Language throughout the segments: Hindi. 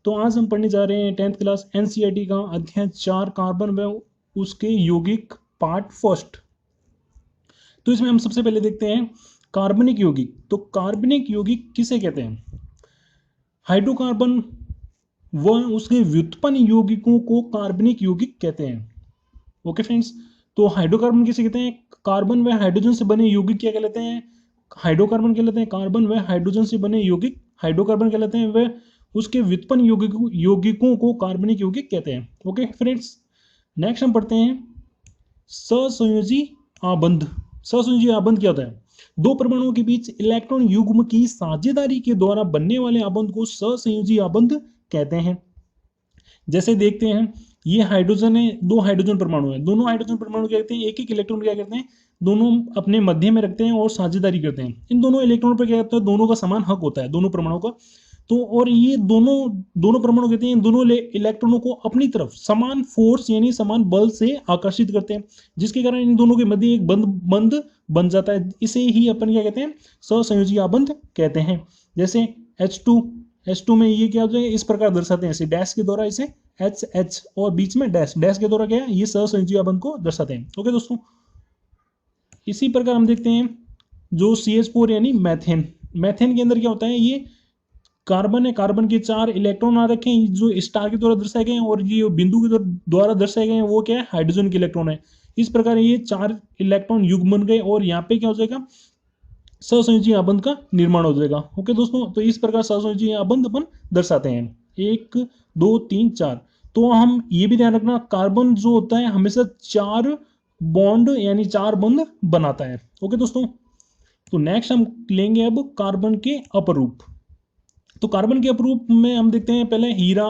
तो आज हम पढ़ने जा रहे हैं 10th क्लास एनसीईआरटी का अध्याय 4 कार्बन व उसके यौगिक पार्ट फर्स्ट। तो इसमें हम सबसे पहले देखते हैं कार्बनिक यौगिक। तो कार्बनिक यौगिक किसे कहते हैं? हाइड्रोकार्बन व उसके व्युत्पन्न यौगिकों को कार्बनिक यौगिक कहते हैं। ओके फ्रेंड्स, तो हाइड्रोकार्बन किसे कहते हैं? कार्बन व हाइड्रोजन से बने यौगिक क्या कहलाते हैं? हाइड्रोकार्बन कहलाते हैं। कार्बन व हाइड्रोजन से बने यौगिक हाइड्रोकार्बन कहलाते हैं। व उसके व्युत्पन्न यौगिकों को कार्बनिक यौगिक कहते हैं। ओके फ्रेंड्स, नेक्स्ट हम पढ़ते हैं सहसंयोजी आबंध। सहसंयोजी आबंध क्या होता है? दो परमाणुओं के बीच इलेक्ट्रॉन युग्म की साझेदारी के द्वारा बनने वाले आबंध को सहसंयोजी आबंध कहते हैं। जैसे देखते हैं, ये हाइड्रोजन है, दो हाइड्रोजन परमाणु है, दोनों हाइड्रोजन परमाणु क्या कहते हैं? एक एक इलेक्ट्रॉन क्या करते हैं? दोनों अपने मध्य में रखते हैं और साझेदारी करते हैं। इन दोनों इलेक्ट्रॉन पर क्या कहते हैं? दोनों का समान हक होता है, दोनों परमाणु का। तो और ये दोनों परमाणु कहते हैं दोनों इलेक्ट्रॉनों को अपनी तरफ समान फोर्स यानी समान बल से आकर्षित करते हैं, जिसके कारण इन दोनों के मध्य एक बंध बन जाता है। इसे ही अपन क्या कहते हैं? सहसंयोजी आबंध कहते हैं। जैसे H2 में ये क्या होता है? इस प्रकार दर्शाते हैं, ऐसे डैश के द्वारा इसे H और बीच में डैश के द्वारा क्या है? ये सहसंयोजी आबंध को दर्शाते हैं। ओके दोस्तों, इसी प्रकार हम देखते हैं जो CH4 यानी मैथेन। मैथेन के अंदर क्या होता है? ये कार्बन है, कार्बन के 4 इलेक्ट्रॉन आ रखे हैं जो स्टार के द्वारा दर्शाए गए हैं, और ये बिंदु के द्वारा दर्शाए गए हैं वो क्या है? हाइड्रोजन के इलेक्ट्रॉन है। इस प्रकार ये 4 इलेक्ट्रॉन युग्म बन गए और यहाँ पे क्या हो जाएगा? सहसंयोजी आबंध का निर्माण हो जाएगा। ओके दोस्तों, तो इस प्रकार सहसंयोजी आबंध अपन दर्शाते हैं, 1 2 3 4। तो हम ये भी ध्यान रखना, कार्बन जो होता है हमेशा 4 बॉन्ड यानी 4 बंध बनाता है। ओके दोस्तों, तो नेक्स्ट हम लेंगे अब कार्बन के अपरूप। तो कार्बन के अपरूप में हम देखते हैं पहले हीरा।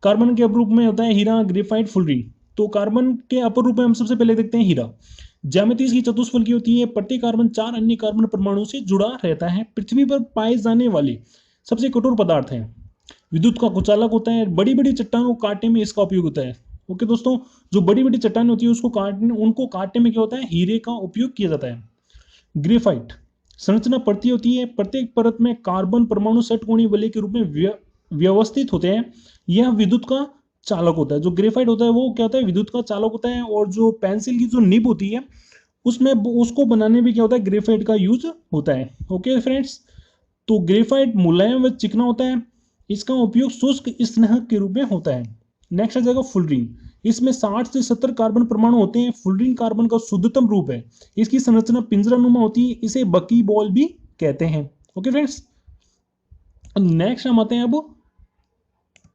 कार्बन के अपरूप में होता है हीरा, ग्रेफाइट, फुलरिन। तो कार्बन के अपरूप में हम सबसे पहले देखते हैं हीरा। ज्यामिति इसकी चतुष्फल की होती है। प्रत्येक कार्बन 4 अन्य कार्बन परमाणु से जुड़ा रहता है। पृथ्वी पर पाए जाने वाले सबसे कठोर पदार्थ है। विद्युत का कुचालक होता है। बड़ी बड़ी चट्टानों को काटने में इसका उपयोग होता है। ओके दोस्तों, जो बड़ी बड़ी चट्टानें होती है उनको काटने में क्या होता है? हीरे का उपयोग किया जाता है। ग्रेफाइट संरचना परती होती है। प्रत्येक परत में कार्बन परमाणु षटकोणीय वलय के रूप में व्यवस्थित होते हैं। यह विद्युत का चालक होता है। जो ग्रेफाइट होता है वो क्या होता है? विद्युत का चालक होता है। और जो पेंसिल की जो निब होती है उसमें उसको बनाने में क्या होता है? ग्रेफाइट का यूज होता है। ओके फ्रेंड्स, तो ग्रेफाइट मुलायम व चिकना होता है। इसका उपयोग शुष्क स्नेहक के रूप में होता है। नेक्स्ट आ जाएगा फुलरिन। इसमें 60 से 70 कार्बन परमाणु होते हैं। फुलरिन कार्बन का शुद्धतम रूप है। इसकी संरचना पिंजरानुमा होती है। इसे बकी बॉल भी कहते हैं। ओके फ्रेंड्स, नेक्स्ट हम आते हैं अब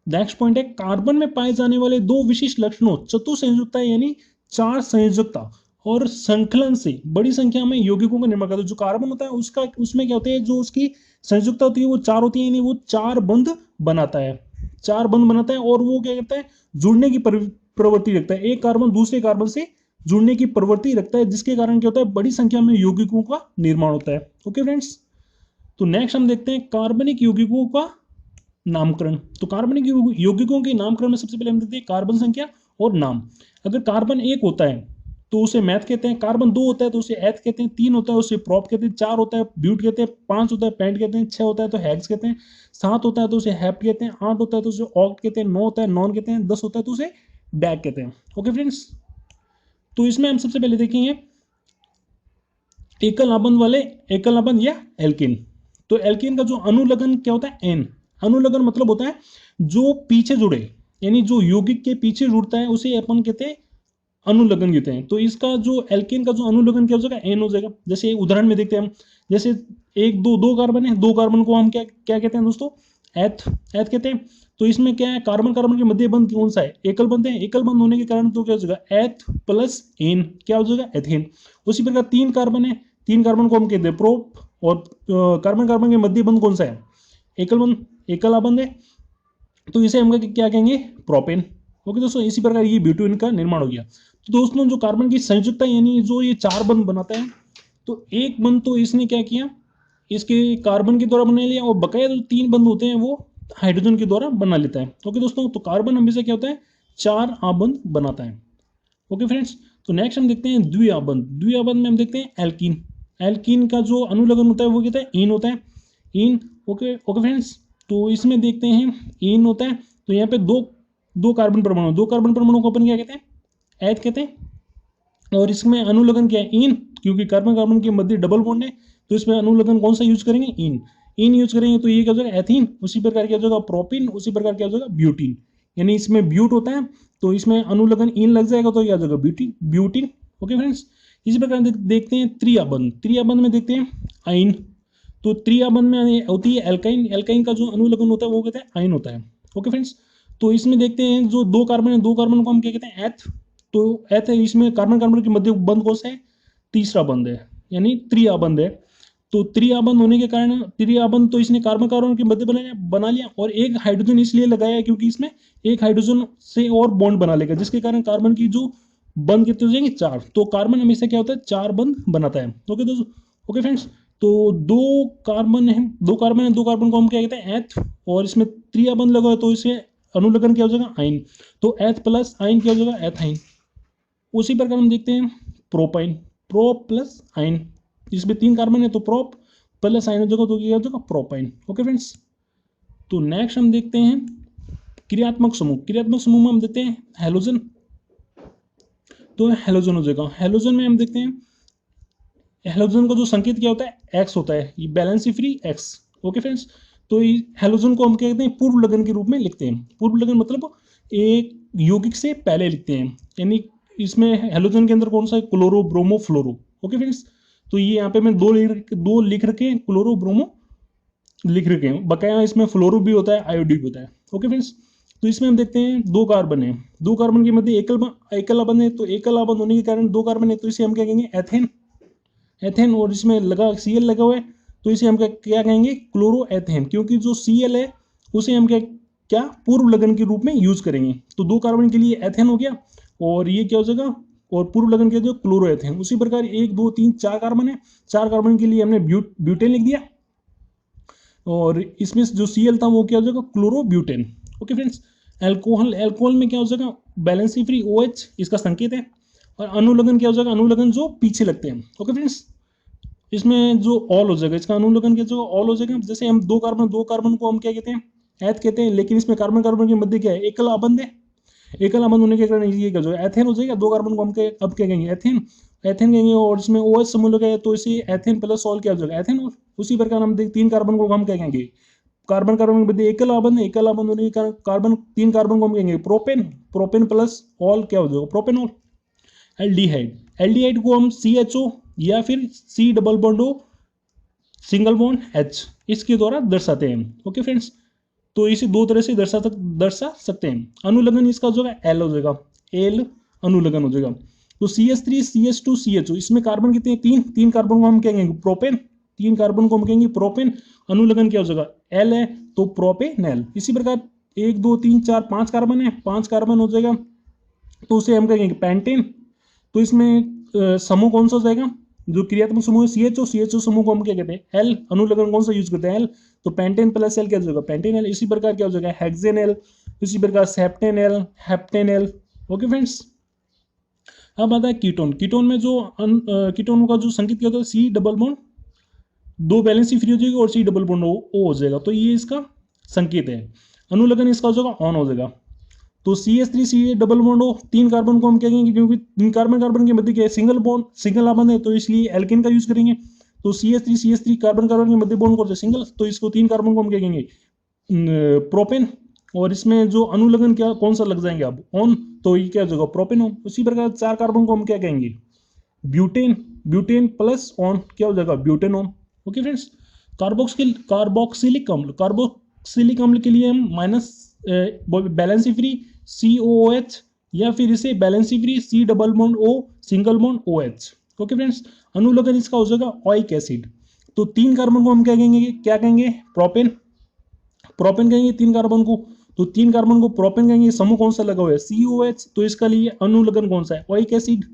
नेक्स्ट पॉइंट है कार्बन में पाए जाने वाले दो विशिष्ट लक्षणों चतुसंयोजकता यानी 4 संयोजकता और संकलन से बड़ी संख्या में यौगिकों का निर्माण करता है। जो कार्बन होता है उसमें क्या होते हैं? जो उसकी संयोजकता होती है वो 4 होती है, यानी वो 4 बंध बनाता है। 4 बंध बनाता है और वो क्या करता है? जुड़ने की प्रवृत्ति रखता है। एक कार्बन दूसरे कार्बन से जुड़ने की प्रवृत्ति रखता है, जिसके कारण क्या होता है? बड़ी संख्या में यौगिकों का निर्माण होता है। ओके फ्रेंड्स, तो नेक्स्ट हम देखते हैं कार्बनिक यौगिकों का नामकरण। तो कार्बनिक यौगिकों के नामकरण में सबसे पहले हम देखते हैं कार्बन संख्या और नाम। अगर कार्बन 1 होता है तो उसे मैथ कहते हैं। कार्बन 2 होता है तो उसे एथ कहते हैं। 3 होता है उसे प्रोप कहते हैं। 4 होता है ब्यूट कहते हैं। 5 होता है पेंट कहते हैं। 6 होता है तो हेक्स कहते हैं। 7 होता है तो उसे हेप्ट कहते हैं। 8 होता है तो उसे ऑक्ट कहते हैं। 9 होता है नॉन कहते हैं। 10 होता है तो उसे डैक कहते हैं। ओके फ्रेंड्स, तो इसमें हम सबसे पहले देखेंगे एकल आबंध या एल्केन। तो एल्केन का जो अनुलग्न क्या होता है? एन। अनुलग्न मतलब होता है जो पीछे जुड़े, यानी जो यौगिक के पीछे जुड़ता है उसे अपन कहते हैं अनुलग्न कहते हैं। तो इसका जो एल्केन का जो अनुलग्न क्या हो जाएगा? एन हो जाएगा। जैसे उदाहरण में देखते हैं हम, जैसे 1 2 2 कार्बन है, 2 कार्बन को हम क्या कहते हैं दोस्तों? एथ कहते हैं। तो इसमें क्या है? कार्बन कार्बन के मध्य बंध कौन सा है? एकल बंध है। एकल बंध होने के कारण तो क्या हो जाएगा? एथ प्लस एन क्या हो जाएगा? एथेन। उसी प्रकार 3 कार्बन है, 3 कार्बन को हम कहते हैं प्रोप, और कार्बन कार्बन के मध्य बंध कौन सा है? एकल आबंध है, तो इसे हम क्या कहेंगे? प्रोपेन। ओके दोस्तों, इसी प्रकार ये ब्यूटेन का निर्माण हो गया। तो दोस्तों जो कार्बन की संयुक्तता यानी जो ये 4 बंध बनाता है, तो एक बंध तो इसने क्या किया? इसके कार्बन के द्वारा बना लिया, और बकाया जो 3 बंध होते हैं वो हाइड्रोजन के द्वारा बना लेता है। ओके दोस्तों, तो कार्बन हमेशा क्या होता है? 4 आबंध बनाता है। ओके फ्रेंड्स, तो नेक्स्ट हम देखते हैं द्विआबंध। द्विआबंध में हम देखते हैं एल्कीन। एल्कीन का जो अनुलग्न होता है वो कहता है इन होता है। इन। ओके फ्रेंड्स, तो इसमें देखते हैं इन होता है, तो यहाँ पे दो कार्बन परमाणु को अपन क्या कहते हैं, एथ कहते हैं। और इसमें अनुलग्न क्या है, इन, क्योंकि कार्बन कार्बन के मध्य डबल बॉन्ड है, तो इसमें अनुलग्न कौन सा यूज करेंगे, इन यूज करेंगे, तो ये क्या हो जाएगा एथीन। उसी प्रकार क्या हो जाएगा प्रोपिन, उसी प्रकार क्या हो जाएगा ब्यूटीन, यानी इसमें ब्यूट होता है तो इसमें अनुलग्न इन लग जाएगा तो क्या हो जाएगा ब्यूटीन। ओके फ्रेंड्स, इसी प्रकार देखते हैं त्रिआबंध में देखते हैं आइन। तो त्रिआबंध में होती है एल्काइन का जो अनुलग्न होता है वो कहते हैं आइन होता है। ओके फ्रेंड्स, तो इसमें देखते हैं जो दो कार्बन को हम क्या कहते हैं, एथ। तो एथ है, इसमें कार्बन कार्बन के मध्य बंध कौन सा है, तीसरा बंध है, यानी त्रिआबंध है। तो त्रिआबंध होने के कारण त्रिआबंध, तो इसने कार्बन कार्बन के मध्य बना लिया और एक हाइड्रोजन इसलिए लगाया क्योंकि इसमें एक हाइड्रोजन से और बॉन्ड बना लेगा, जिसके कारण कार्बन की जो बंध कितने हो जाएंगे, 4। तो कार्बन हमेशा क्या होता है, 4 बंध बनाता है। ओके दोस्तों, ओके फ्रेंड्स, तो दो कार्बन को हम क्या कहते हैं, एथ। और इसमें त्रिआबंध लगा है तो इसे अनुलग्न क्या हो जाएगा, आइन। तो एथ प्लस आइन क्या हो जाएगा, एथाइन। उसी प्रकार हम देखते हैं प्रोपाइन, प्रोप प्लस आइन, इसमें 3 कार्बन है तो प्रोप प्लस आइन हो जाएगा तो क्या हो जाएगा, प्रोपाइन। ओके फ्रेंड्स, तो नेक्स्ट हम देखते हैं क्रियात्मक समूह में हम देखते हैं हेलोजन। तो हेलोजन हो जाएगा, हेलोजन में हम देखते हैं हेलोजन का जो संकेत क्या होता है, एक्स होता है, ये balance free x. Okay friends, तो हेलोजन को हम क्या कहते हैं, पूर्व लगन के रूप में लिखते हैं। पूर्व लगन मतलब एक यौगिक से पहले लिखते हैं, यानी इसमें हेलोजन के अंदर कौन सा है, क्लोरो ब्रोमो फ्लोरो। ओके फ्रेंड्स, तो ये यहाँ पे मैं दो लिख रखे हैं, क्लोरो ब्रोमो लिख रखे हैं, बकाया इसमें फ्लोरो भी होता है, आयोडीन भी होता है। ओके फ्रेंड्स, तो इसमें हम देखते हैं दो कार्बन है, दो कार्बन के मध्य एकल आबंध है, तो एकल आबंध होने के कारण दो कार्बन है तो इसे हम क्या कहेंगे, एथेन। और इसमें लगा Cl लगा हुआ है तो इसे हम क्या कहेंगे, क्लोरो एथेन, क्योंकि जो Cl है उसे हम क्या पूर्व लगन के रूप में यूज करेंगे। तो दो कार्बन के लिए एथेन हो गया और ये क्या हो जाएगा, और पूर्व लगन के जो क्लोरो एथेन। उसी प्रकार 1 2 3 4 कार्बन है, 4 कार्बन के लिए हमने ब्यूटेन लिख दिया और इसमें जो Cl था वो क्या हो जाएगा, chloro butane. Okay friends, alcohol में क्या हो जाएगा, बैलेंस फ्री OH इसका संकेत है। और अनुलग्न क्या हो जाएगा, अनुलग्न जो पीछे लगते हैं। ओके फ्रेंड्स, इसमें जो ऑल हो जाएगा, इसका अनुलग्न क्या होगा, ऑल हो जाएगा। जैसे हम दो कार्बन को हम क्या कहते हैं, एथ कहते हैं, लेकिन इसमें कार्बन कार्बन के मध्य क्या है, एकल आबंध है। एकल आबंध होने के कारण ये क्या हो जाएगा, एथेन हो जाएगा। दो कार्बन को हम अब क्या कहेंगे, एथेन कहेंगे। और इसमें OH समूह लगा है तो इसे एथेन प्लस ऑल क्या हो जाएगा, एथेन। और उसी प्रकार हम 3 कार्बन को हम क्या कहेंगे, कार्बन कार्बन के मध्य एकल आबंध होने के कारण 3 कार्बन को हम कहेंगे प्रोपेन प्लस ऑल क्या हो जाएगा, प्रोपेनॉल। एल्डिहाइड को हम CHO या फिर C double bond O single bond H इसके द्वारा दर्शाते हैं। ओके फ्रेंड्स, तो इसे दो तरह से दर्शा सकते हैं। अनुलग्न इसका जो है L हो जाएगा, L अनुलग्न हो जाएगा। तो CH3 CH2 CHO, इसमें कार्बन कितने हैं, 3 कार्बन को हम कहेंगे प्रोपेन, 3 कार्बन को हम कहेंगे प्रोपेन। अनुलग्न क्या हो जाएगा, L है तो प्रोपेनल। इसी प्रकार 1 2 3 4 5 कार्बन है, 5 कार्बन हो जाएगा तो उसे हम कहेंगे पेंटेन। तो इसमें समूह कौन सा हो जाएगा, जो क्रियात्मक समूह है CHO समूह को हम क्या कहते हैं, L। अनुलग्न कौन सा यूज करते हैं, L। तो पेंटेन प्लस L क्या हो जाएगा, पेंटेनल। इसी प्रकार क्या हो जाएगा, हेक्सेनल। इसी प्रकार सेप्टेनल, हेप्टेनल। ओके फ्रेंड्स, अब आता है कीटोन में जो कीटोन का जो संकेत क्या होता है, C double bond, 2 balance free हो जाएगी और C डबल बॉन्ड O हो जाएगा, तो ये इसका संकेत है। अनुलग्न इसका हो जाएगा ऑन हो जाएगा। तो CH3 C double bond O, 3 carbon को हम क्या कहेंगे, क्योंकि 3 कार्बन के मध्य क्या है, सिंगल आबंध है तो इसलिए एल्केन का यूज करेंगे। तो CH3 कार्बन के मध्य बॉन्ड कौन सा, सिंगल, तो इसको 3 कार्बन को हम क्या कहेंगे, प्रोपेन। और इसमें जो अनुलग्न क्या कौन सा लग जाएंगे अब, ऑन, तो ये क्या हो जाएगा, प्रोपेनॉन। उसी प्रकार 4 कार्बन को हम क्या कहेंगे, ब्यूटेन प्लस ऑन क्या हो जाएगा, ब्यूटेनॉन। ओके फ्रेंड्स, कार्बोक्सिलिक अम्ल के लिए हम माइनस बैलेंस फ्री COOH या फिर इसे balance free C double bond O single bond OH। Okay friends, अनुलग्न इसका हो जाएगा ओइक एसिड। तो 3 कार्बन को हम क्या कहेंगे, प्रोपेन कहेंगे 3 कार्बन को। तो 3 कार्बन को प्रोपेन कहेंगे, समूह कौन सा लगा हुआ है, COH, तो इसका लिए अनुलग्न कौन सा है, ओइक एसिड।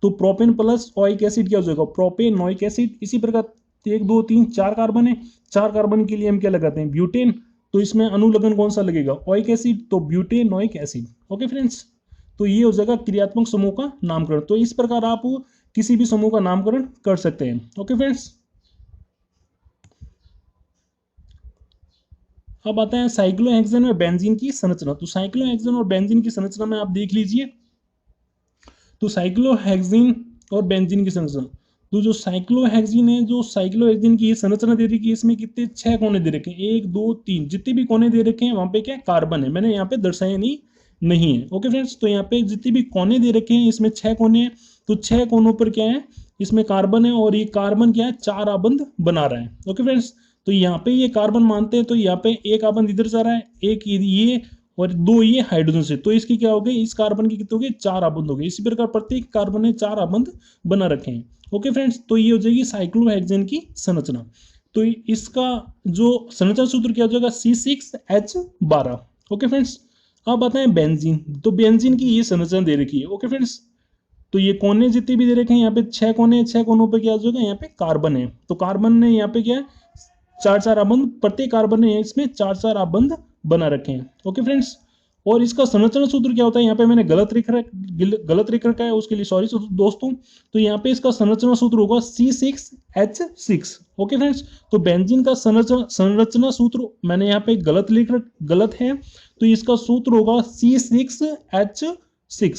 तो प्रोपेन प्लस ओइक एसिड क्या हो जाएगा, प्रोपेनोइक एसिड। इसी प्रकार 1 2 3 4 कार्बन है, 4 कार्बन के लिए हम क्या लगाते हैं, ब्यूटेन। तो इसमें अनुलग्न कौन सा लगेगा, ओइक एसिड, तो ब्यूटेनोइक एसिड। ओके फ्रेंड्स, तो ये हो जाएगा क्रियात्मक समूह का नामकरण। तो इस प्रकार आप किसी भी समूह का नामकरण कर सकते हैं। ओके फ्रेंड्स, अब आता है साइक्लोहेक्सेन में बेंजीन की संरचना। तो साइक्लोहेक्सेन और बेंजीन की संरचना में आप देख लीजिए, तो साइक्लोहेक्सीन और बेंजीन की संरचना, तो जो साइक्लोहेक्सीन है, जो साइक्लोहेक्सीन की ये संरचना दे रखी है, इसमें कितने 6 कोने दे रखे हैं, 1 2 3, जितने भी कोने दे रखे हैं वहां पे क्या कार्बन है, मैंने यहाँ पे दर्शाया नहीं है। ओके फ्रेंड्स, तो यहाँ पे जितने भी कोने दे रखे हैं इसमें 6 कोने हैं, तो 6 कोनों पर क्या है, इसमें कार्बन है, और ये कार्बन क्या है 4 आबंध बना रहा है। ओके फ्रेंड्स, तो यहाँ पे ये कार्बन मानते हैं, तो यहाँ पे एक आबंध इधर जा रहा है, एक ये और 2 ये हाइड्रोजन से, तो इसकी क्या हो गई, इस कार्बन की कितने हो गए 4 आबंध हो गए। इसी प्रकार प्रत्येक कार्बन ने 4 आबंध बना रखे हैं। ओके फ्रेंड्स, तो ये हो जाएगी साइक्लोहेक्सेन की संरचना। तो इसका जो संरचना सूत्र क्या हो जाएगा C6H12। ओके फ्रेंड्स, अब आता है बेंजीन। तो बेंजीन की ये संरचना दे रखी है। ओके फ्रेंड्स, तो ये कोने जितने भी दे रखे हैं, यहाँ पे 6 कोने हैं, 6 कोनों पे क्या हो जाएगा, यहाँ पे कार्बन है, तो कार्बन ने यहाँ पे क्या है 4 आबंध, प्रत्येक कार्बन ने इसमें 4 आबंध बना रखे हैं। ओके फ्रेंड्स, और इसका संरचना सूत्र क्या होता है, यहाँ पे मैंने गलत लिख रखा है, उसके लिए सॉरी दोस्तों। तो यहाँ पे इसका संरचना सूत्र होगा C6H6। ओके फ्रेंड्स, तो बेंजीन का संरचना सूत्र मैंने यहाँ पे गलत है, तो इसका सूत्र होगा C6H6।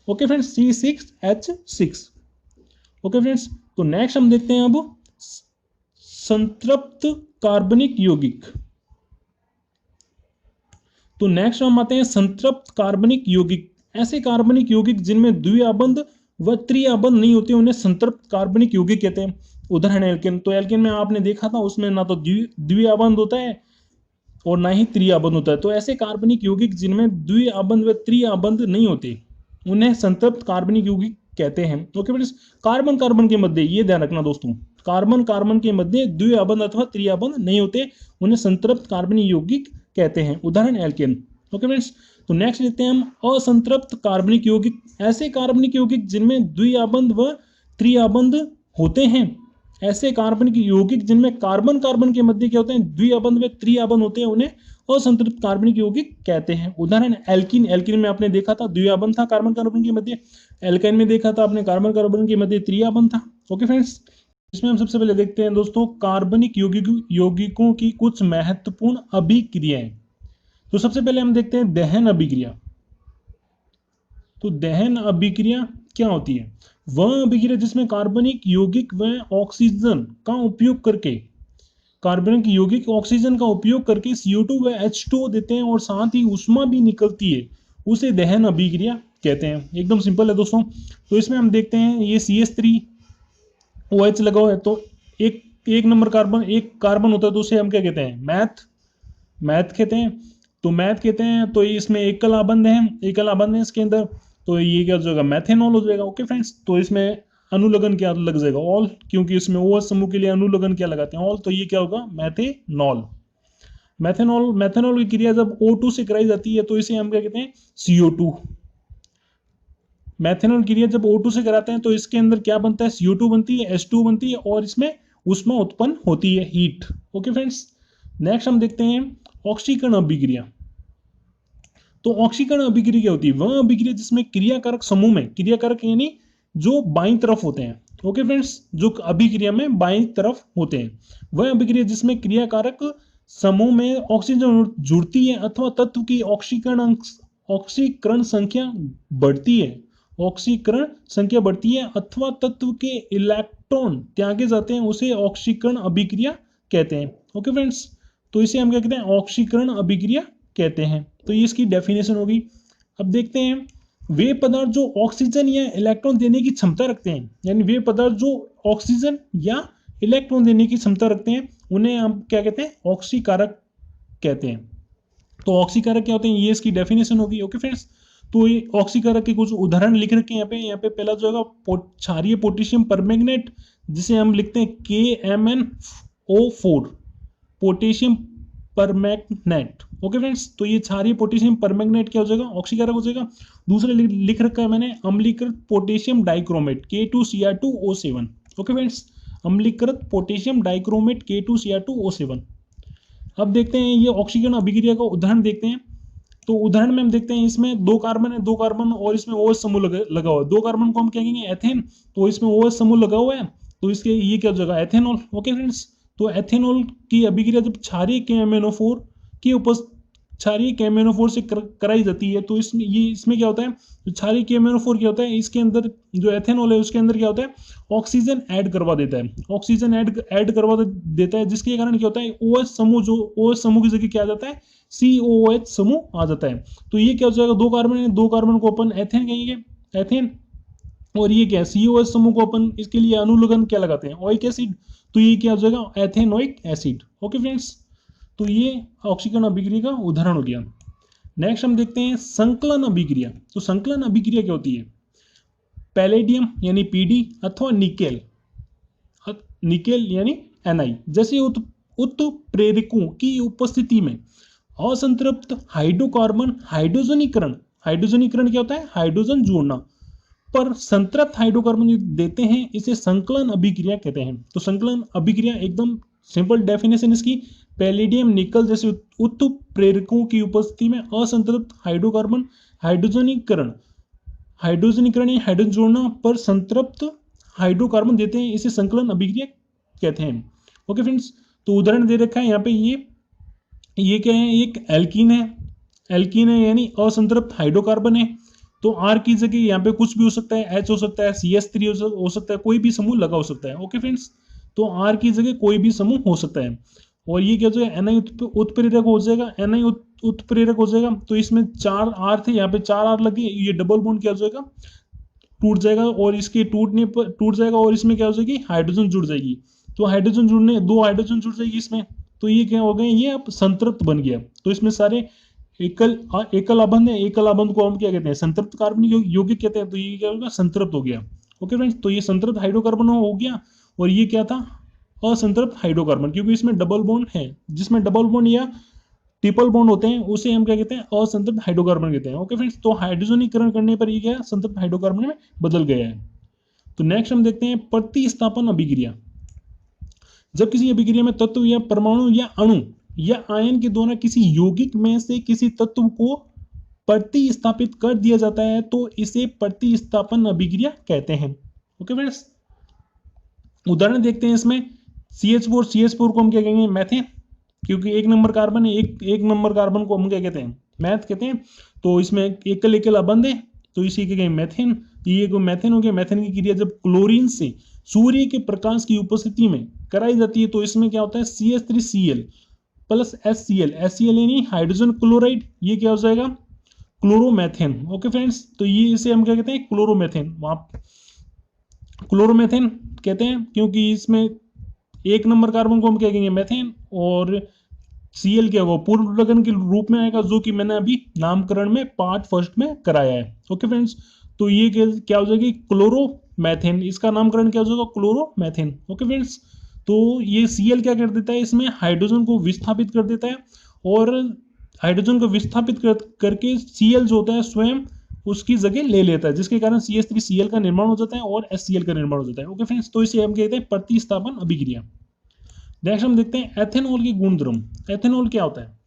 Okay friends, C6H6। Okay friends, तो नेक्स्ट हम देखते हैं अब संतृप्त कार्बनिक यौगिक। तो नेक्स्ट हम आते हैं संतृप्त कार्बनिक यौगिक। ऐसे कार्बनिक यौगिक जिनमें द्विआबंध व त्रिआबंध नहीं होते उन्हें संतृप्त कार्बनिक यौगिक कहते हैं। उदाहरण एल्केन। तो एल्केन में आपने देखा था उसमें ना तो द्विआबंध होता है और ना ही त्रिआबंध होता है। तो ऐसे कार्बनिक यौगिक जिनमें द्विआबंध व त्रिआबंध नहीं होते उन्हें संतृप्त कार्बनिक यौगिक कहते हैं। ओके फ्रेंड्स, कार्बन कार्बन के मध्य, ये ध्यान रखना दोस्तों, कार्बन कार्बन के मध्य द्विआबंध अथवा त्रिआबंध नहीं होते, उन्हें संतृप्त कार्बनिक यौगिक कहते हैं। उदाहरण एल्केन। ओके फ्रेंड्स, तो नेक्स्ट लेते हैं हम असंतृप्त कार्बनिक यौगिक। ऐसे कार्बनिक यौगिक जिनमें द्विआबंध व त्रिआबंध होते हैं। ऐसे कार्बनिक यौगिक जिनमें कार्बन कार्बन के मध्य क्या होते हैं, द्विआबंध व त्रिआबंध होते हैं, उन्हें असंतृप्त कार्बनिक यौगिक कहते हैं। उदाहरण एल्कीन। एल्कीन में आपने देखा था द्विआबंध था कार्बन कार्बन के मध्य। एल्काइन में देखा था आपने कार्बन कार्बन के मध्य त्रिआबंध था। ओके फ्रेंड्स, इसमें हम सबसे पहले देखते हैं दोस्तों कार्बनिक यौगिकों की कुछ महत्वपूर्ण अभिक्रियाएं। तो सबसे पहले हम देखते हैं दहन अभिक्रिया। तो दहन अभिक्रिया क्या होती है, वह अभिक्रिया जिसमें कार्बनिक यौगिक व ऑक्सीजन का उपयोग करके, कार्बनिक यौगिक ऑक्सीजन का उपयोग करके CO2 व H2O देते हैं और साथ ही ऊष्मा भी निकलती है, उसे दहन अभिक्रिया कहते हैं। एकदम सिंपल है दोस्तों। तो इसमें हम देखते हैं ये CH3OH लगा हुआ है, तो एक नंबर कार्बन, एक कार्बन होता है, तो उसे हम क्या कहते हैं, मैथ कहते हैं। तो मैथ कहते हैं, तो इसमें एकल आबंध है इसके अंदर, तो ये क्या हो जाएगा, मैथेनॉल हो जाएगा। ओके फ्रेंड्स, तो इसमें अनुलग्न क्या लग जाएगा, ऑल, क्योंकि इसमें OH समूह के लिए अनुलग्न क्या लगाते हैं, ऑल, तो ये क्या होगा, मैथेनॉल। मैथेनॉल की क्रिया जब O2 से कराई जाती है तो इसे हम क्या कहते हैं, CO2। मैथेनॉल क्रिया जब O2 से कराते हैं तो इसके अंदर क्या बनता है, CO2 बनती है, H2 बनती है, और इसमें ऊष्मा उत्पन्न होती है, हीट। ओके फ्रेंड्स, नेक्स्ट हम देखते हैं ऑक्सीकरण अभिक्रिया। तो ऑक्सीकरण अभिक्रिया क्या होती है, वह अभिक्रिया जिसमें क्रियाकारक समूह में, क्रियाकारक यानी जो बाईं तरफ होते हैं। ओके फ्रेंड्स, जो अभिक्रिया में बाईं तरफ होते हैं, वह अभिक्रिया जिसमें क्रियाकारक समूह में ऑक्सीजन जुड़ती है अथवा तत्व की ऑक्सीकरण संख्या बढ़ती है अथवा तत्व के इलेक्ट्रॉन त्यागे जाते हैं, उसे ऑक्सीकरण अभिक्रिया कहते हैं। ओके फ्रेंड्स, तो इसे हम क्या कहते हैं, ऑक्सीकरण अभिक्रिया कहते हैं। तो ये इसकी डेफिनेशन होगी। अब देखते हैं वे पदार्थ जो ऑक्सीजन या इलेक्ट्रॉन देने की क्षमता रखते हैं, यानी वे पदार्थ जो ऑक्सीजन या इलेक्ट्रॉन देने की क्षमता रखते हैं, उन्हें हम क्या कहते हैं, ऑक्सीकारक कहते हैं। तो ऑक्सीकारक क्या होते हैं, ये इसकी डेफिनेशन होगी। ओके फ्रेंड्स, तो ये ऑक्सीकारक के कुछ उदाहरण लिख रखे हैं यहाँ पे पहला जो होगा क्षारीय पोटेशियम परमैंगनेट, जिसे हम लिखते हैं KMnO4, potassium permanganate. Okay friends, तो ये क्षारीय पोटेशियम परमैंगनेट क्या हो जाएगा, ऑक्सीकारक हो जाएगा। दूसरा लिख रखा है मैंने अम्लीकृत potassium dichromate K2Cr2O7। Okay friends, अम्लीकृत पोटेशियम डाइक्रोमेट K2Cr2O7। अब देखते हैं ये ऑक्सीकरण अभिक्रिया का उदाहरण देखते हैं। तो उदाहरण में हम देखते हैं इसमें 2 कार्बन है, 2 कार्बन और इसमें OH समूह लगा हुआ है। 2 कार्बन को हम क्या कहेंगे, एथेन, तो इसमें OH समूह लगा हुआ है, तो इसके ये क्या हो जाएगा, एथेनॉल। ओके फ्रेंड्स, तो एथेनॉल की अभिक्रिया जब क्षारीय KMnO4 की क्षारीय केमेनोफोर से कराई जाती है। तो इसमें क्या होता है, जो क्षारीय केमेनोफोर क्या होता है, इसके अंदर जो एथेनॉल है उसके अंदर क्या होता है, ऑक्सीजन ऐड करवा देता है, ऑक्सीजन ऐड करवा देता है, जिसके कारण क्या होता है, OH समूह, जो OH समूह की जगह क्या आ जाता है, COOH समूह आ जाता है। तो ये क्या हो जाएगा, 2 कार्बन है, 2 कार्बन को अपन एथेन कहेंगे, एथेन। और ये क्या है, COH समूह को अपन इसके लिए अनुलग्न क्या लगाते हैं, ओइक एसिड। तो ये क्या हो जाएगा, एथेनोइक एसिड। ओके फ्रेंड्स, तो ये ऑक्सीकरण अभिक्रिया का उदाहरण हो गया। नेक्स्ट हम देखते हैं संकलन अभिक्रिया। तो संकलन अभिक्रिया क्या होती है, पैलेडियम यानी PD अथवा निकेल यानी Na जैसे उत्प्रेरकों की उपस्थिति में असंतृप्त हाइड्रोकार्बन हाइड्रोजनीकरण क्या होता है, हाइड्रोजन जोड़ना पर संतृप्त हाइड्रोकार्बन देते हैं, इसे संकलन अभिक्रिया कहते हैं। तो संकलन अभिक्रिया एकदम सिंपल डेफिनेशन इसकी, पैलेडियम निकल जैसे उत्प्रेरकों की उपस्थिति में असंतृप्त हाइड्रोकार्बन हाइड्रोजनीकरण या हाइड्रोजन जोड़ना पर संतृप्त हाइड्रोकार्बन देते हैं, इसे संकलन अभिक्रिया कहते हैं। ओके फ्रेंड्स, तो उदाहरण दे रखा है यहाँ पे, ये क्या है, एक एल्कीन है यानी असंतृप्त हाइड्रोकार्बन है। तो R की जगह यहाँ पे कुछ भी हो सकता है, H हो सकता है, CH3 हो सकता है, कोई भी समूह लगा हो सकता है। ओके फ्रेंड्स, तो R की जगह कोई भी समूह हो सकता है। और ये क्या हो जाएगा, Na उत्प्रेरक हो जाएगा, Na उत्प्रेरक हो जाएगा। तो इसमें 4 R थे, यहाँ पे 4 R लगे, ये डबल बॉन्ड क्या हो जाएगा, टूट जाएगा, और इसके टूटने पर टूट जाएगा, और इसमें क्या हो जाएगी, हाइड्रोजन जुड़ जाएगी। तो हाइड्रोजन जुड़ने 2 हाइड्रोजन जुड़ जाएगी इसमें, तो ये क्या हो गए, ये अब संतृप्त बन गया। तो इसमें सारे एकल अबंध है, एकल अबंध को हम क्या कहते हैं, संतृप्त कार्बनिक यौगिक कहते हैं। तो ये क्या होगा, संतृप्त हो गया। ओके फ्रेंड्स, तो ये संतृप्त हाइड्रोकार्बन हो गया, और ये क्या था, असंतृप्त हाइड्रोकार्बन, क्योंकि इसमें डबल बॉन्ड है। जिसमें डबल बॉन्ड या ट्रिपल बॉन्ड होते हैं उसे हम क्या कहते हैं, असंतृप्त हाइड्रोकार्बन कहते हैं। ओके फ्रेंड्स, तो हाइड्रोजनीकरण करने पर ये क्या है, संतृप्त हाइड्रोकार्बन में बदल गया है। तो नेक्स्ट हम देखते हैं प्रतिस्थापन अभिक्रिया। जब किसी अभिक्रिया में तत्व या परमाणु या अणु या आयन के द्वारा किसी यौगिक में से किसी तत्व को प्रतिस्थापित कर दिया जाता है, तो इसे प्रतिस्थापन अभिक्रिया कहते हैं। ओके फ्रेंड्स, उदाहरण देखते हैं इसमें, CH4 को हम क्या कहेंगे, मैथेन, क्योंकि 1 नंबर कार्बन है, एक नंबर कार्बन को हम क्या कहते हैं, मैथ कहते हैं। तो इसमें एकल अबंध है, तो इसी के मैथेन, ये को मैथेन हो गया। मैथेन की क्रिया जब क्लोरीन से सूर्य के प्रकाश की उपस्थिति में कराई जाती है, तो इसमें क्या होता है, CH3Cl प्लस HCl यानी हाइड्रोजन क्लोराइड, ये क्या हो जाएगा, क्लोरोमेथेन। ओके फ्रेंड्स, तो ये इसे हम क्या कहते हैं, क्लोरोमेथेन। क्लोरोमेथेन कहते हैं क्योंकि इसमें 1 नंबर कार्बन को हम क्या कहेंगे, मैथेन, और Cl क्या होगा, पूर्ण लग्न के रूप में आएगा, जो कि मैंने अभी नामकरण में पार्ट फर्स्ट में कराया है। ओके फ्रेंड्स, तो ये क्या हो जाएगी, क्लोरोमेथेन, इसका नामकरण क्या हो जाएगा, क्लोरोमेथेन। ओके फ्रेंड्स, तो ये Cl क्या कर देता है, इसमें हाइड्रोजन को विस्थापित कर देता है, और हाइड्रोजन को विस्थापित करके Cl जो होता है स्वयं उसकी जगह ले लेता है, जिसके कारण CH3Cl का निर्माण हो जाता है और HCl का निर्माण हो जाता है। ओके फ्रेंड्स, तो इसे हम कहते हैं प्रतिस्थापन अभिक्रिया। नेक्स्ट हम देखते हैं एथेनॉल के गुणधर्म। एथेनॉल क्या होता है,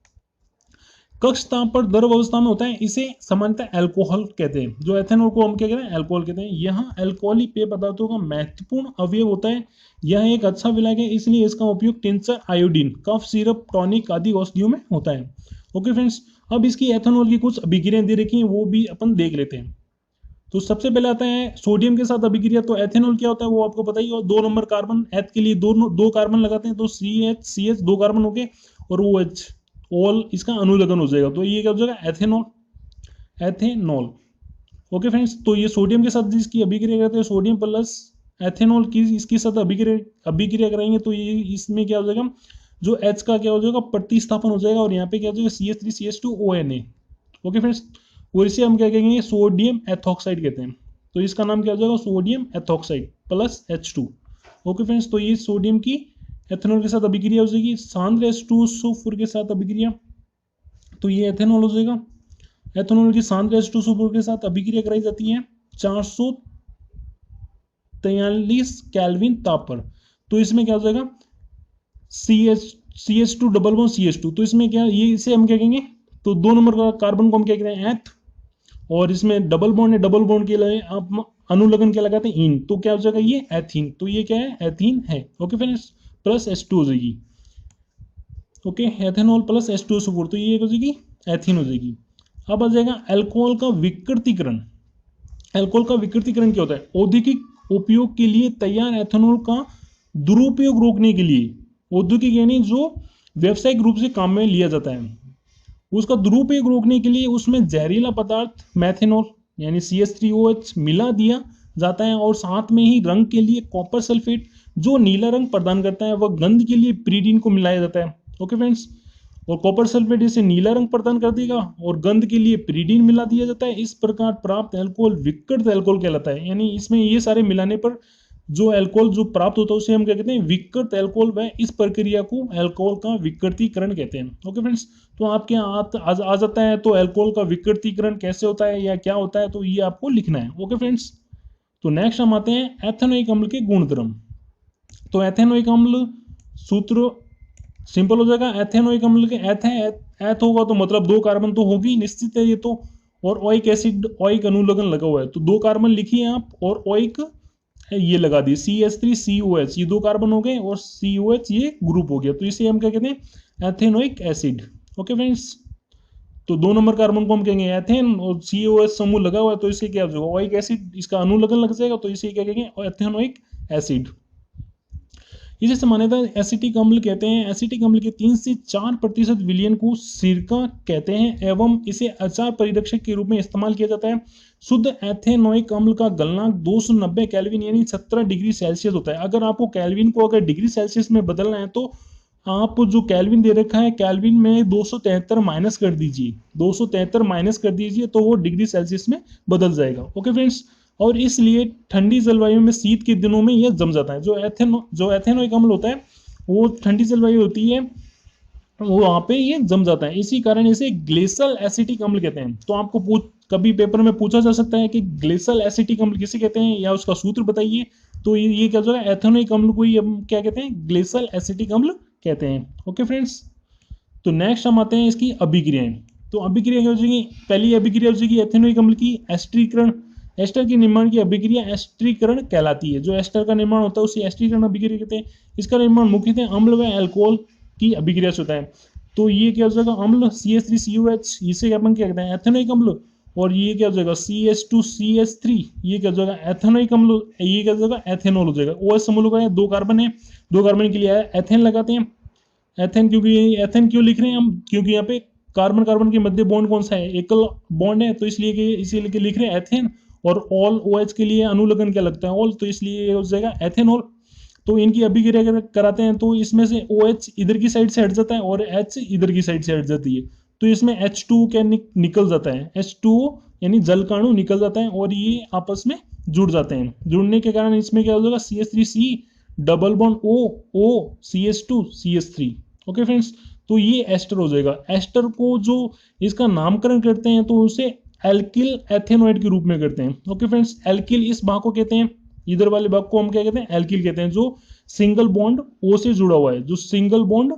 कक्ष ताप पर द्रव अवस्था में होता है, इसे सामान्यतः अल्कोहल कहते हैं। जो एथेनॉल को हम क्या कहते हैं, अल्कोहल कहते हैं। यहाँ अल्कोहलिक पेय पदार्थों का महत्वपूर्ण अवयव होता है। यह एक अच्छा विलायक है, इसलिए इसका उपयोग tincture, iodine, cough syrup, tonic आदि औषधियों में होता है। ओके फ्रेंड्स, अब इसकी एथेनॉल की कुछ अभिक्रियाएं दे रखी हैं, वो भी अपन देख लेते हैं। तो सबसे पहले आता है सोडियम के साथ अभिक्रिया। तो एथेनॉल क्या होता है वो आपको पता ही, और 2 नंबर कार्बन, एथ के लिए दो कार्बन लगाते हैं, तो CH 2 कार्बन हो गए, और OH ऑल इसका अनुलग्न हो जाएगा, तो ये क्या हो जाएगा, एथेनॉल। ओके फ्रेंड्स, तो ये सोडियम के साथ जिसकी अभिक्रिया करते हैं, सोडियम प्लस एथेनॉल की इसके साथ अभिक्रिया कराएंगे, तो ये इसमें क्या हो जाएगा, जो H का क्या हो जाएगा, प्रतिस्थापन हो जाएगा, और यहाँ पे क्या हो जाएगा, CH3CH2ONA। ओके फ्रेंड्स, और इसे हम क्या कहेंगे, सोडियम एथॉक्साइड कहते हैं। तो इसका नाम क्या हो जाएगा, sodium ethoxide plus H2। Okay friends, तो ये सोडियम की एथेनॉल के साथ अभिक्रिया हो जाएगी। सांद्र H2SO4 के साथ अभिक्रिया, तो ये एथेनॉल हो जाएगा। एथेनॉल की सांद्र H2SO4 के साथ अभिक्रिया कराई जाती है 443 केल्विन ताप पर। तो इसमें क्या हो जाएगा, CH2 डबल बॉन्ड CH2। तो इसमें क्या, ये इसे हम क्या कहेंगे, तो 2 नंबर का कार्बन को हम क्या कहते हैं, एथ, और इसमें डबल बॉन्ड है, डबल बॉन्ड के लिए आप अनुलग्न क्या लगाते हैं, इन। तो क्या हो जाएगा, ये एथीन। तो ये क्या है, एथीन है। ओके फ्रेंड्स, प्लस H2 हो जाएगी। ओके, एथेनॉल प्लस H2SO4, तो ये हो जाएगी एथीन हो जाएगी। अब आ जाएगा अल्कोहल का विकृतीकरण। अल्कोहल का विकृतीकरण क्या होता है? औद्योगिक उपयोग के लिए तैयार एथेनॉल का दुरुपयोग रोकने के लिए, औद्योगिक यानी जो व्यावसायिक रूप से काम में लिया जाता है, उसका दुरुपयोग रोकने के लिए उसमें जहरीला पदार्थ मेथेनॉल यानी CH3OH मिला दिया जाता है, और साथ में ही रंग के लिए कॉपर सल्फेट जो नीला रंग प्रदान करता है, वह गंध के लिए प्रीडीन को मिलाया जाता है। ओके फ्रेंड्स, और कॉपर सल्फेट इसे नीला रंग प्रदान कर देगा और गंध के लिए प्रीडीन मिला दिया जाता है। इस प्रकार प्राप्त अल्कोहल विकृत अल्कोहल कहलाता है, यानी इसमें ये सारे मिलाने पर जो अल्कोहल जो प्राप्त होता है उसे हम क्या कहते हैं? विकृत अल्कोहल। व इस प्रक्रिया को अल्कोहल का विकृतीकरण कहते हैं। ओके फ्रेंड्स, तो आपके यहाँ आ जाता है तो अल्कोहल का विकृतीकरण कैसे होता है या क्या होता है, तो ये आपको लिखना है। ओके फ्रेंड्स, तो नेक्स्ट हम आते हैं एथेनोइक अम्ल के गुणधर्म। तो एथेनोइक अम्ल सूत्र सिंपल हो जाएगा। एथेनोइक अम्ल के एथ होगा तो मतलब 2 कार्बन तो होगी निश्चित है ये तो, और ओइक एसिड ओइक अनुलग्न लगा हुआ है तो 2 कार्बन लिखिए आप, और ओइक ये लगा दी CH3COH, ये 2 कार्बन हो गए और COH ये ग्रुप हो गया, तो इसे हम क्या कहते हैं? Ethanoic acid. ओके फ्रेंड्स, तो 2 नंबर कार्बन को हम कहेंगे एथेन, और COH समूह लगा हुआ है तो इसे क्या हो जाएगा? ओइक एसिड, इसका अनुलग्न लग जाएगा तो इसे क्या कहेंगे? Ethanoic acid. इसे सामान्यतः एसिटिक अम्ल कहते हैं। एसिटिक अम्ल के 3 से 4% विलयन को सिरका कहते हैं एवं इसे अचार परिरक्षक के रूप में इस्तेमाल किया जाता है। शुद्ध एथेनोइक अम्ल का गलनांक 290 केल्विन यानी 17 डिग्री सेल्सियस होता है। अगर आपको केल्विन को अगर डिग्री सेल्सियस में बदलना है तो आप जो केल्विन दे रखा है केल्विन में 273 माइनस कर दीजिए, 273 माइनस कर दीजिए तो वो डिग्री सेल्सियस में बदल जाएगा। ओके फ्रेंड्स, और इसलिए ठंडी जलवायु में शीत के दिनों में यह जम जाता है। जो एथेनोइक अम्ल होता है वो ठंडी जलवायु होती है वो वहाँ पे ये जम जाता है, इसी कारण इसे ग्लेशियल एसिटिक अम्ल कहते हैं। तो आपको कभी पेपर में पूछा जा सकता है कि ग्लेशियल एसिटिक अम्ल किसे कहते हैं या उसका सूत्र बताइए, तो ये क्या होगा? एथेनोइक अम्ल को ही हम क्या कहते हैं? ग्लेशियल एसिटिक अम्ल कहते हैं। ओके फ्रेंड्स, तो नेक्स्ट हम आते हैं इसकी अभिक्रियाएं। तो अभिक्रिया क्या हो जाएगी? पहली अभिक्रिया हो जाएगी एथेनोइक अम्ल की एस्टरीकरण। एस्टर के निर्माण की अभिक्रिया एस्टरीकरण कहलाती है। जो एस्टर का निर्माण होता है उसे एस्टरीकरण अभिक्रिया कहते हैं। इसका निर्माण मुख्यतः अम्ल व अल्कोहल की अभिक्रिया से होता है। तो ये क्या हो जाएगा? अम्ल CH3COH, इसे अपन क्या कहते हैं? एथेनोइक अम्ल। और ये क्या हो जाएगा? CH2CH3, ये क्या हो जाएगा? एथेनोइक अम्ल। ये क्या हो जाएगा? एथेनॉल हो जाएगा। OH समूह का 2 कार्बन है, 2 कार्बन के लिए एथेन लगाते हैं। एथेन क्योंकि एथेन क्यों लिख रहे हैं हम? क्योंकि यहाँ पे कार्बन कार्बन के मध्य बॉन्ड कौन सा है? एकल बॉन्ड है, तो इसलिए लिख रहे हैं एथेन। और ऑल OH के लिए अनुलग्न क्या लगता है? ऑल, तो इसलिए हो जाएगा एथेनॉल। तो इनकी अभिक्रिया कराते हैं तो इसमें से OH इधर की साइड से हट जाता है और H इधर की साइड से हट जाती है, तो इसमें H2 क्या निकल जाता है? H2O यानी जल का अणु निकल जाता है और ये आपस में जुड़ जाते हैं। जुड़ने के कारण इसमें क्या हो जाएगा? CH3C double bond O CH2 CH3। Okay friends, तो ये एस्टर हो जाएगा। एस्टर को जो इसका नामकरण करते हैं तो उसे एल्किल एथेनोइड के रूप में करते हैं। ओके फ्रेंड्स, एल्किल इस भाग को कहते हैं, इधर वाले भाग को हम क्या कहते हैं? एल्किल कहते हैं। जो सिंगल बॉन्ड O से जुड़ा हुआ है, जो सिंगल बॉन्ड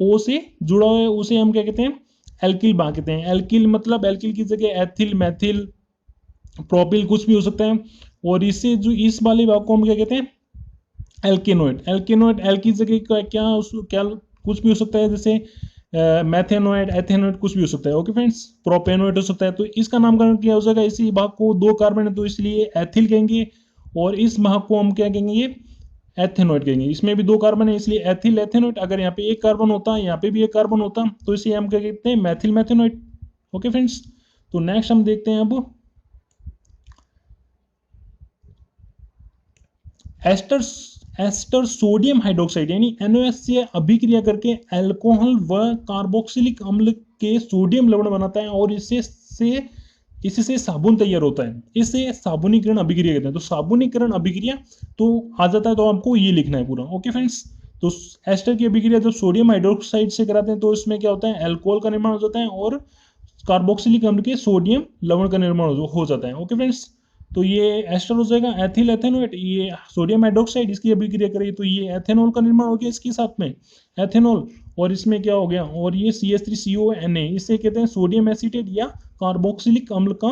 O से जुड़ा हुआ है उसे हम क्या कहते हैं? एल्किल भाग कहते हैं। एल्किल मतलब एल्किल की जगह एथिल, मैथिल, प्रोपिल कुछ भी हो सकता है। और इससे जो इस वाले भाग को हम क्या कहते हैं? एल्केनोइड। एल्केनोइड एल की जगह क्या कुछ भी हो सकता है, जैसे मैथेनोइड, एथेनोइड कुछ भी हो सकता है। ओके फ्रेंड्स, प्रोपेनोइड हो सकता है। तो इसका नामकरण क्या हो जाएगा? इसी भाग को 2 कार्बन है तो इसलिए एथिल कहेंगे, और इस भाग को हम क्या कहेंगे? ये एथेनोइड कहेंगे। इसमें भी 2 कार्बन है इसलिए एथिल एथेनोइड। अगर यहाँ पे 1 कार्बन होता, यहाँ पे भी 1 कार्बन होता, तो इसे हम क्या कहते हैं? मैथिल मैथेनोइड। ओके फ्रेंड्स, तो नेक्स्ट हम देखते हैं अब एस्टर सोडियम हाइड्रोक्साइड यानी NOH से अभिक्रिया करके अल्कोहल व कार्बोक्सिलिक अम्ल के सोडियम लवण बनाता है और इससे साबुन तैयार होता है। इसे साबुनीकरण अभिक्रिया कहते हैं। तो साबुनीकरण अभिक्रिया तो आ जाता है, तो आपको ये लिखना है पूरा। ओके फ्रेंड्स, तो एस्टर की अभिक्रिया जब सोडियम हाइड्रोक्साइड से कराते हैं तो इसमें क्या होता है? अल्कोहल का निर्माण हो जाता है और कार्बोक्सिलिक अम्ल के सोडियम लवण का निर्माण हो जाता है। ओके फ्रेंड्स, तो ये एस्टर हो जाएगा। एथिल एथेनोइड, ये सोडियम हाइड्रोक्साइड, इसकी अभिक्रिया करेगी तो ये एथेनॉल का निर्माण हो गया इसके साथ में, एथेनॉल। और इसमें क्या हो गया? और ये CH3CONA, इसे कहते हैं सोडियम एसीटेट या कार्बोक्सिलिक अम्ल का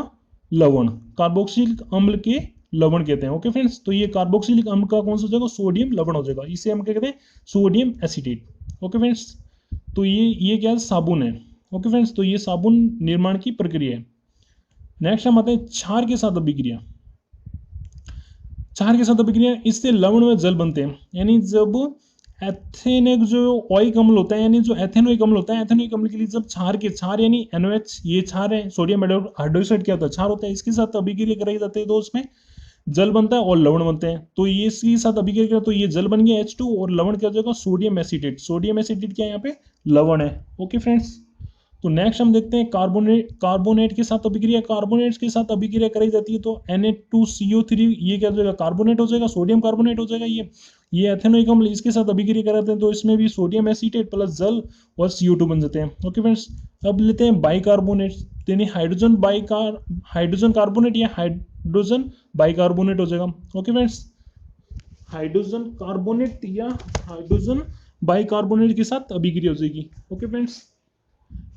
लवण, कार्बोक्सिलिक अम्ल के लवण कहते हैं। ओके फ्रेंड्स, तो ये कार्बोक्सिलिक अम्ल का कौन सा हो जाएगा? सोडियम लवण हो जाएगा। इसे हम क्या कहते हैं? Sodium acetate. ओके फ्रेंड्स, तो ये क्या है, साबुन है। ओके फ्रेंड्स, तो ये साबुन निर्माण की प्रक्रिया है। नेक्स्ट हम आते हैं क्षार के साथ अभिक्रिया। क्षार के साथ अभिक्रिया, इससे लवण व जल बनते हैं। यानी जब एथेनिक जो ओइक अम्ल होता है, यानी जो एथेनोइक अम्ल होता है, एथेनोइक अम्ल के लिए जब क्षार यानी NOH, ये क्षार है, सोडियम हाइड्रोक्साइड क्या होता है, क्षार होता है, इसके साथ अभिक्रिया कराई जाती है तो उसमें जल बनता है और लवण बनते हैं। तो ये इसके साथ अभिक्रिया करें तो ये जल बन गया H2 और लवण क्या हो जाएगा, सोडियम एसिटेट। सोडियम एसिटेट क्या है, यहाँ पे लवण है। ओके फ्रेंड्स, तो नेक्स्ट हम देखते हैं कार्बोनेट के साथ अभिक्रिया। कार्बोनेट्स के साथ अभिक्रिया कराई जाती है तो Na2CO3 ये क्या हो जाएगा, कार्बोनेट हो जाएगा, सोडियम कार्बोनेट हो जाएगा। ये एथेनोइक अम्ल, इसके साथ अभिक्रिया कराते हैं तो इसमें भी सोडियम एसीटेट प्लस जल और CO2 बन जाते हैं। ओके फ्रेंड्स, अब लेते हैं बाइकार्बोनेट, यानी हाइड्रोजन कार्बोनेट या हाइड्रोजन बाइकार्बोनेट हो जाएगा। ओके फ्रेंड्स, हाइड्रोजन कार्बोनेट या हाइड्रोजन बाइकार्बोनेट के साथ अभिक्रिया हो जाएगी। ओके फ्रेंड्स,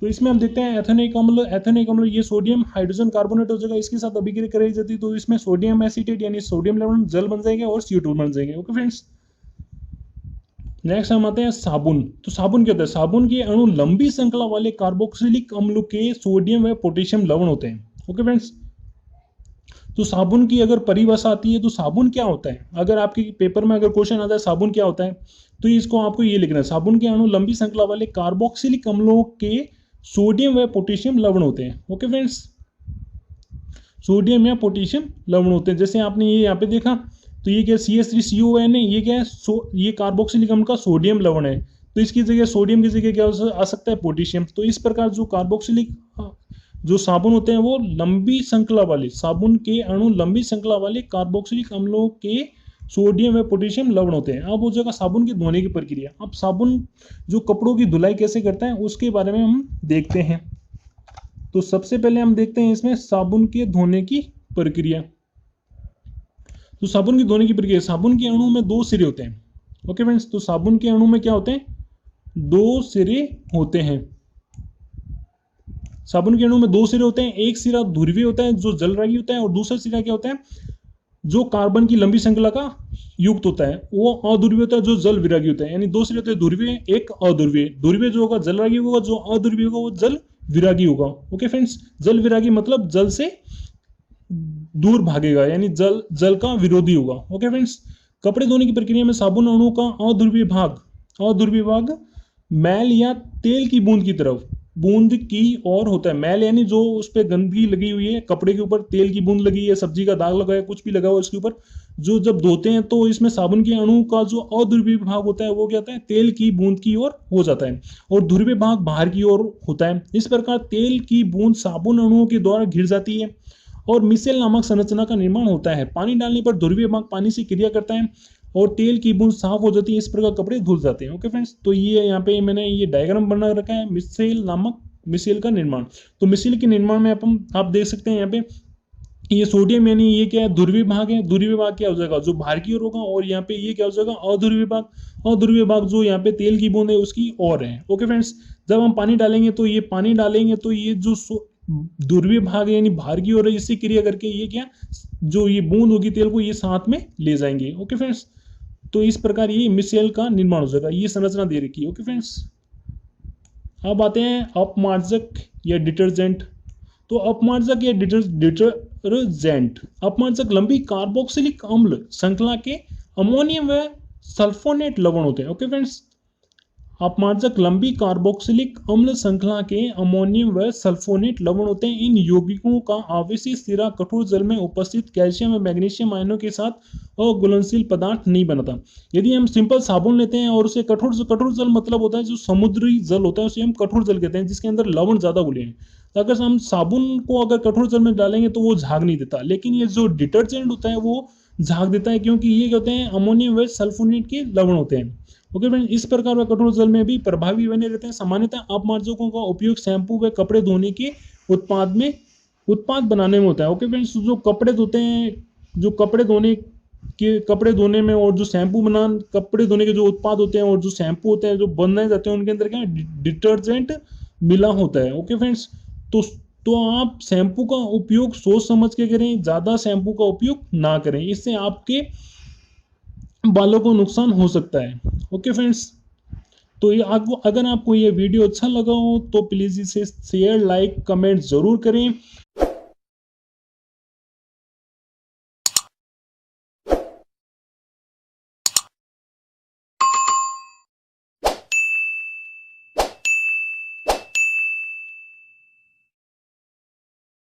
तो इसमें हम देखते हैं एथेनोइक अम्ल ये सोडियम हाइड्रोजन कार्बोनेट हो जाएगा, इसके साथ अभिक्रिया कराई जाती है तो इसमें सोडियम एसीटेट यानी सोडियम लवण जल बन जाएगा और CO2 बन जाएंगे। ओके फ्रेंड्स, नेक्स्ट हम आते हैं साबुन। तो साबुन क्या होता है, साबुन के अणु लंबी श्रृंखला वाले कार्बोक्सिलिक अम्ल के सोडियम व पोटेशियम लवण होते हैं। ओके फ्रेंड्स, तो साबुन की अगर परिभाषा आती है तो साबुन क्या होता है, अगर आपके पेपर में अगर क्वेश्चन आता है साबुन क्या होता है तो इसको आपको ये लिखना है, साबुन के अणु लंबी श्रृंखला वाले कार्बोक्सिलिक अम्लों के सोडियम व पोटेशियम लवण होते हैं। ओके फ्रेंड्स, सोडियम या पोटेशियम लवण होते हैं। जैसे आपने ये यहाँ पे देखा तो ये क्या CH3CON है, ये क्या है, ये कार्बोक्सिलिक अम्ल का सोडियम लवण है, तो इसकी जगह सोडियम की जगह क्या आ सकता है, पोटेशियम। तो इस प्रकार जो कार्बोक्सिलिक जो साबुन होते हैं वो लंबी श्रृंखला वाले, साबुन के अणु लंबी श्रृंखला वाले कार्बोक्सिलिक अम्लों के सोडियम व पोटेशियम लवण होते हैं। अब हो जाएगा साबुन की धोने की प्रक्रिया। अब साबुन जो कपड़ों की धुलाई कैसे करता है उसके बारे में हम देखते हैं। तो सबसे पहले हम देखते हैं इसमें साबुन के धोने की प्रक्रिया। तो साबुन की धोने की प्रक्रिया, साबुन के अणु में 2 सिरे होते हैं। ओके फ्रेंड्स, तो साबुन के अणु में क्या होते हैं, 2 सिरे होते हैं। साबुन के अणु में 2 सिरे होते हैं, एक सिरा ध्रुवीय होता है जो जलरागी होता है और दूसरा सिरा क्या होता है, जो कार्बन की लंबी श्रृंखला का युक्त होता है, वो अध्रुवीय होता है जो जल विरागी होता है। यानी 2 सिरे होते हैं ध्रुवीय, एक अध्रुवीय। ध्रुवीय जो होगा जलरागी होगा, जो अध्रुवीय होगा वो जल विरागी होगा। ओके फ्रेंड्स, जल विरागी मतलब जल से दूर भागेगा, यानी जल का विरोधी होगा। ओके फ्रेंड्स, कपड़े धोने की प्रक्रिया में साबुन अणु का अध्रुवीय भाग मैल या तेल की बूंद की ओर होता है। मैल यानी जो उस पर गंदगी लगी हुई है, कपड़े के ऊपर तेल की बूंद लगी है, सब्जी का दाग लगा है, कुछ भी लगा हुआ है उसके ऊपर, जो जब धोते हैं तो इसमें साबुन के अणु का जो अध्रुवीय भाग होता है वो क्या होता है, तेल की बूंद की ओर हो जाता है और ध्रुवीय भाग बाहर की ओर होता है। इस प्रकार तेल की बूंद साबुन अणुओं के द्वारा घिर जाती है और मिसेल नामक संरचना का निर्माण होता है। पानी डालने पर ध्रुवीय भाग पानी से क्रिया करता है और तेल की बूंद साफ हो जाती है। इस प्रकार कपड़े धुल जाते हैं। ओके फ्रेंड्स, तो ये यहाँ पे मैंने ये डायग्राम बना रखा है मिसेल का निर्माण। तो मिसेल के निर्माण में आप देख सकते हैं यहाँ पे ये सोडियम यानी ये क्या है, ध्रुवीय भाग है। ध्रुवीय भाग क्या हो जाएगा, जो बाहर की ओर होगा, और यहाँ पे ये क्या हो जाएगा, अध्रुवीय भाग जो यहाँ पे तेल की बूंद है उसकी ओर है। ओके फ्रेंड्स, जब हम पानी डालेंगे तो ये जो ध्रुवीय भाग है यानी बाहर की ओर है, इससे क्रिया करके ये क्या, जो ये बूंद होगी तेल को ये साथ में ले जाएंगे। ओके फ्रेंड्स, तो इस प्रकार ये मिसेल का निर्माण हो जाएगा। ये संरचना दे रखी है। ओके फ्रेंड्स, अब आते हैं अपमार्जक या डिटर्जेंट। तो अपमार्जक या डिटर्जेंट, अपमार्जक लंबी कार्बोक्सिलिक अम्ल श्रृंखला के अमोनियम व सल्फोनेट लवण होते हैं। ओके फ्रेंड्स, अपमार्जक लंबी कार्बोक्सिलिक अम्ल श्रृंखला के अमोनियम व सल्फोनेट लवण होते हैं। इन यौगिकों का आवेशित सिरा कठोर जल में उपस्थित कैल्शियम व मैग्नीशियम आयनों के साथ अघुलनशील पदार्थ नहीं बनाता। यदि हम सिंपल साबुन लेते हैं और उसे कठोर जल मतलब होता है जो समुद्री जल होता है उसे हम कठोर जल कहते हैं, जिसके अंदर लवण ज्यादा घुले हैं। तो अगर हम साबुन को अगर कठोर जल में डालेंगे तो वो झाग नहीं देता, लेकिन ये जो डिटर्जेंट होता है वो झाग देता है, क्योंकि ये क्या होते हैं, अमोनियम व सल्फोनेट के लवण होते हैं। ओके फ्रेंड, इस प्रकार वे कठोर जल में भी प्रभावी बने रहते हैं। सामान्यतः अपमार्जकों का उपयोग शैम्पू व कपड़े धोने के उत्पाद बनाने में होता है। ओके फ्रेंड्स, जो कपड़े धोते हैं, जो कपड़े धोने में और जो शैम्पू कपड़े धोने के जो उत्पाद होते हैं और जो शैम्पू होते हैं जो बनाए जाते हैं उनके अंदर क्या डिटर्जेंट मिला होता है। ओके फ्रेंड्स, तो आप शैम्पू का उपयोग सोच समझ के करें, ज़्यादा शैम्पू का उपयोग ना करें, इससे आपके बालों को नुकसान हो सकता है। ओके फ्रेंड्स, तो ये आपको, अगर आपको ये वीडियो अच्छा लगा हो तो प्लीज़ इसे शेयर, लाइक, कमेंट ज़रूर करें।